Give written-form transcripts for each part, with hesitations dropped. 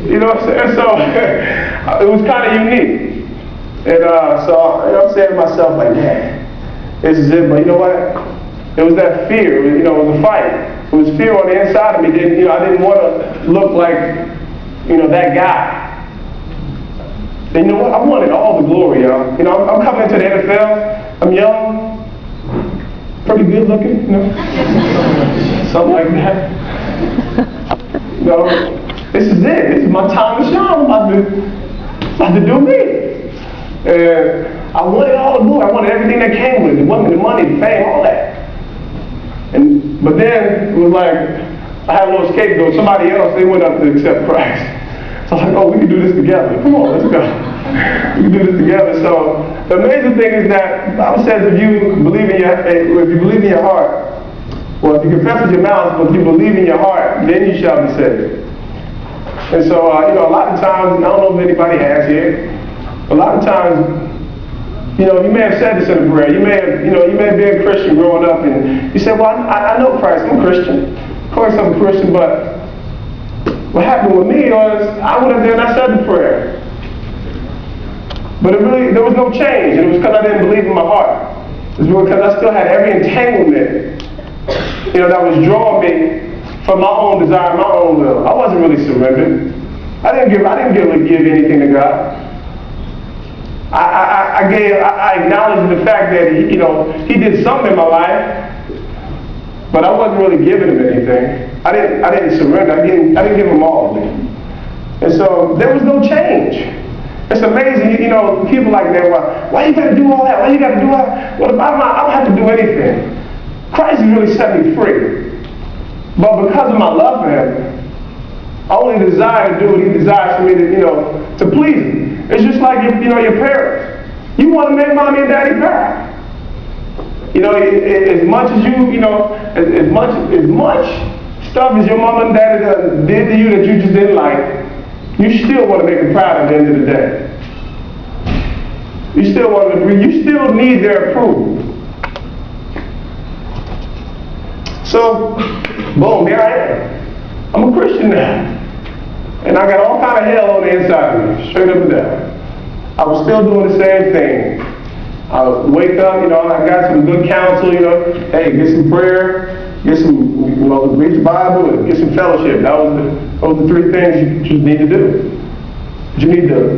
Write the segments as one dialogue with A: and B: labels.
A: You know what I'm saying? So it was kind of unique. And so I'm saying to myself, like, man, this is it. But you know what? It was that fear. It was a fight. It was fear on the inside of me. I didn't want to look like, that guy. And you know what? I wanted all the glory, y'all. I'm coming into the NFL. I'm young, pretty good looking, something like that. This is it. This is my time to shine. I'm about to do me. And I wanted all the glory. I wanted everything that came with it. The women, the money, the fame, all that. But then it was like, I had a little scapegoat. Somebody else, they went up to accept Christ. So I was like, oh, we can do this together. Come on, let's go. We can do this together. So the amazing thing is that the Bible says if you believe in your heart, well, if you confess with your mouth, but if you believe in your heart, then you shall be saved. And so, a lot of times, I don't know if anybody has here, a lot of times, you may have said this in a prayer. You may have been a Christian growing up, and you said, well, I know Christ. I'm a Christian. Of course I'm a Christian, but what happened with me was I went up there and I said the prayer. But there was no change. And it was because I didn't believe in my heart. It was because I still had every entanglement, that was drawing me from my own desire, my own will. I wasn't really surrendered. I didn't really give anything to God. I acknowledged the fact that he did something in my life, but I wasn't really giving him anything. I didn't surrender. I didn't give him all of me. And so there was no change. It's amazing, people like that. Why you got to do all that? Why you got to do all that? Well, I don't have to do anything. Christ has really set me free. But because of my love for him, I only desire to do what he desires for me to please him. It's just like your parents. You want to make mommy and daddy proud. As much as as much stuff as your mom and daddy did to you that you just didn't like, you still want to make them proud at the end of the day. You still need their approval. So, boom, here I am. I'm a Christian now. And I got all kind of hell on the inside of me, straight up and down. I was still doing the same thing. I would wake up, I got some good counsel, hey, get some prayer, get some, read the Bible, and get some fellowship. Those are the three things you need to do.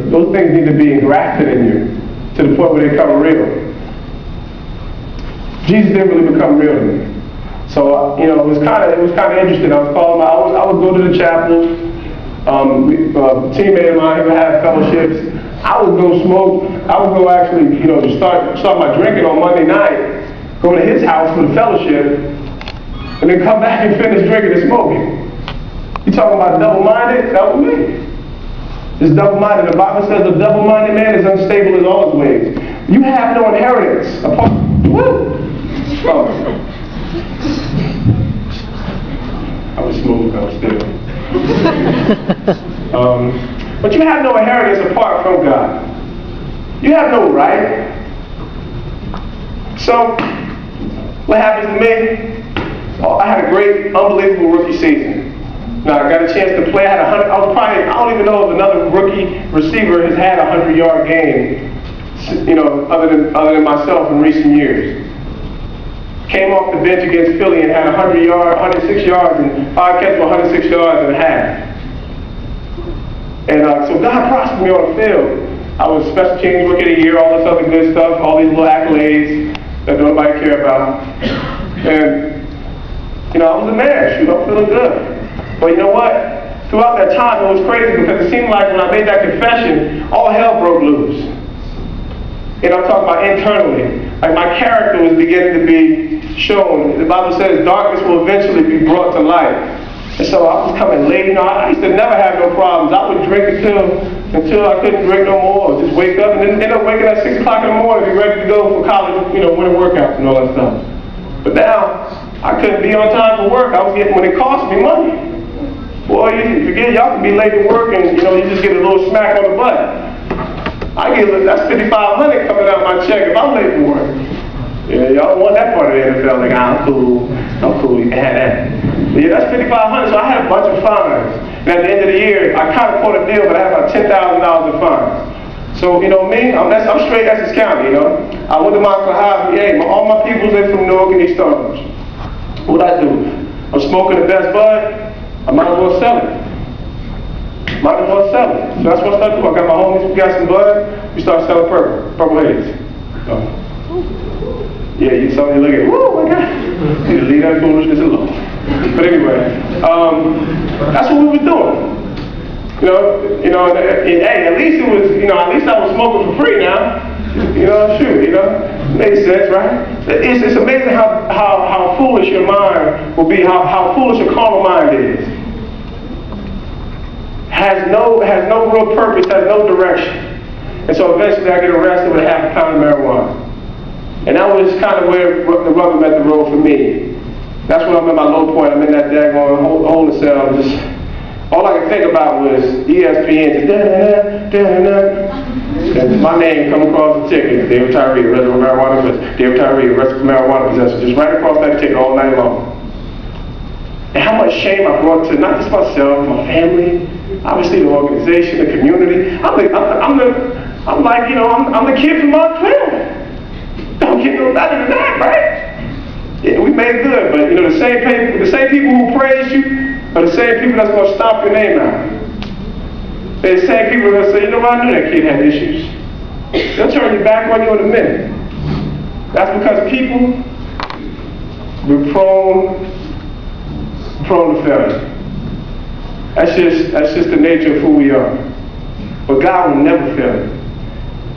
A: Those things need to be engrafted in you to the point where they become real. Jesus didn't really become real to me. So, it was kind of interesting. I would go to the chapel. A teammate of mine who had fellowships. I would go smoke. I would go actually, start my drinking on Monday night, go to his house for the fellowship, and then come back and finish drinking and smoking. You talking about double-minded? That was me. It's double-minded. The Bible says a double-minded man is unstable in all his ways. You have no inheritance. I was smooth, I was still. But you have no inheritance apart from God. You have no right. So, what happens to me? I had a great, unbelievable rookie season. Now, I got a chance to play. I don't even know if another rookie receiver has had a 100-yard game, other than myself in recent years. Came off the bench against Philly and had 106 yards, and 5 catches for 106 yards and a half. And so God prospered me on the field. I was special teams rookie of the year, all this other good stuff, all these little accolades that nobody cared about. And, I was a man. Shoot, I'm feeling good. But you know what? Throughout that time, it was crazy because it seemed like when I made that confession, all hell broke loose. And I'm talking about internally. Like my character was beginning to be shown. The Bible says darkness will eventually be brought to light. And so I was coming late. I used to never have no problems. I would drink until I couldn't drink no more. Just wake up and then end up waking up at 6 o'clock in the morning, be ready to go for college, winter workouts and all that stuff. But now, I couldn't be on time for work. I was getting, when it cost me money. Boy, you forget, y'all can be late to work and, you just get a little smack on the butt. That's $5,500 coming out of my check if I'm late for work. Yeah, y'all don't want that part of the NFL. Like, I'm cool, you can have that. But yeah, that's $5,500, so I had a bunch of fines. And at the end of the year, I kind of caught a deal, but I had about $10,000 in fines. So, you know me, I'm straight Essex County, you know. I went to Montclair, hey, all my people's in from Newark and East Orange. What I do? I'm smoking the best bud, I might as well sell it. Might as well sell it. So that's what I started doing. I got my homies, we got some bud, we started selling purple haze. So, yeah, you saw me looking, woo, my God. You leave that foolishness alone. But anyway, that's what we were doing. You know, and hey, at least it was, at least I was smoking for free now. Makes sense, right? It's amazing how foolish your mind will be, how foolish a carnal mind is. Has no real purpose, has no direction. And so eventually I get arrested with half a pound of marijuana. And that was kind of where the rubber met the road for me. That's when I'm at my low point. I'm in that daggone hole in the cell. All I could think about was ESPN, just and my name come across the ticket. David Tyree, arrested for marijuana possession. David Tyree, arrested for marijuana possession. Just right across that ticket all night long. And how much shame I brought to not just myself, my family, obviously the organization, the community. I'm the kid from Montclair. Don't get no better than that, right? Yeah, we made good, but the same people who praise you are the same people that's going to stomp your name out. They're the same people that say, I knew that kid had issues. They'll turn you back on you in a minute. That's because people were prone to failure. That's just the nature of who we are. But God will never fail you.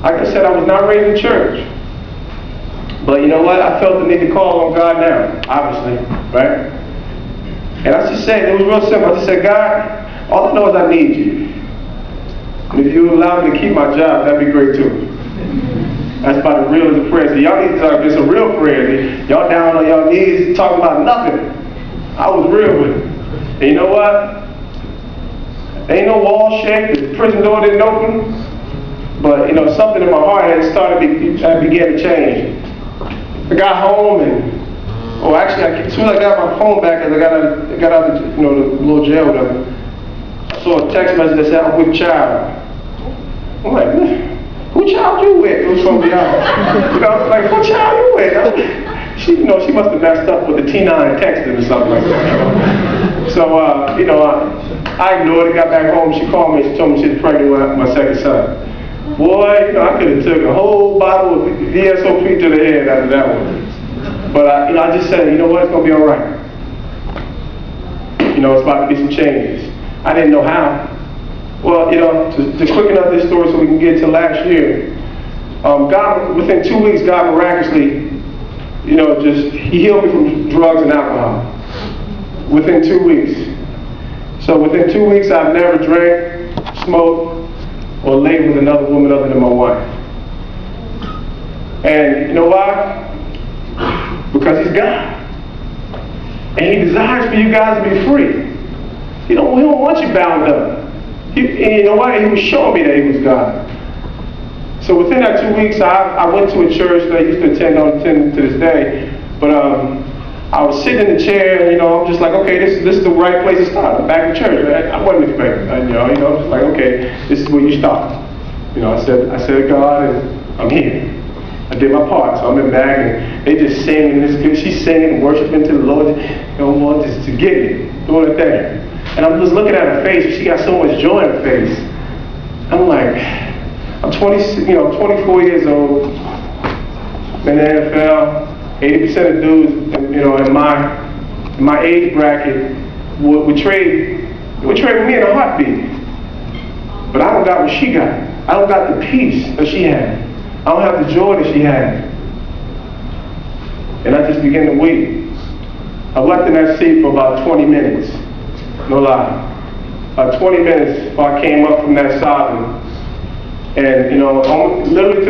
A: Like I said, I was not raised in church. But you know what? I felt the need to call on God now, obviously, right? And I just said, it was real simple. I just said, God, all I know is I need you. And if you allow me to keep my job, that'd be great too. That's about as real as a prayer. So y'all need to talk, it's a real prayer. Y'all down on y'all knees talking about nothing. I was real with it. And you know what? Ain't no wall shake, the prison door didn't open. But something in my heart had began to change. I got home and as soon as I got my phone back, as I got out of the little jail, whatever, I saw a text message that said, "I'm with child." I'm like, who child you with? It was from beyond. Like, who child you with? She must have messed up with the T9 texting or something like that. So, I ignored it. Got back home. She called me. She told me she was pregnant with my second son. Boy, I could have took a whole bottle of VSOP to the head out of that one. But I just said, you know what, it's going to be all right. It's about to be some changes. I didn't know how. Well, to quicken up this story so we can get to last year, God, within 2 weeks, God miraculously, He healed me from drugs and alcohol. Within 2 weeks. So within 2 weeks, I've never drank, smoked, or laid with another woman other than my wife. And you know why? Because He's God. And He desires for you guys to be free. He don't want you bound up. And you know what? He was showing me that He was God. So within that 2 weeks, I went to a church that I used to attend to this day. But I was sitting in the chair, and I'm just like, okay, this is the right place to start. I'm back in church. I wasn't expecting that, just like, okay, this is where you start. I said, God, and I'm here. I did my part, so I'm in back, and they just singing this good. She's singing, worshiping to the Lord, just to get it, doing her thing. And I'm just looking at her face. She got so much joy in her face. I'm like, I'm 24 years old, in the NFL. 80% of dudes, in my age bracket, would trade with me in a heartbeat. But I don't got what she got. I don't got the peace that she had. I don't have the joy that she had. And I just began to weep. I left in that seat for about 20 minutes. No lie. About 20 minutes before I came up from that sobbing. And, literally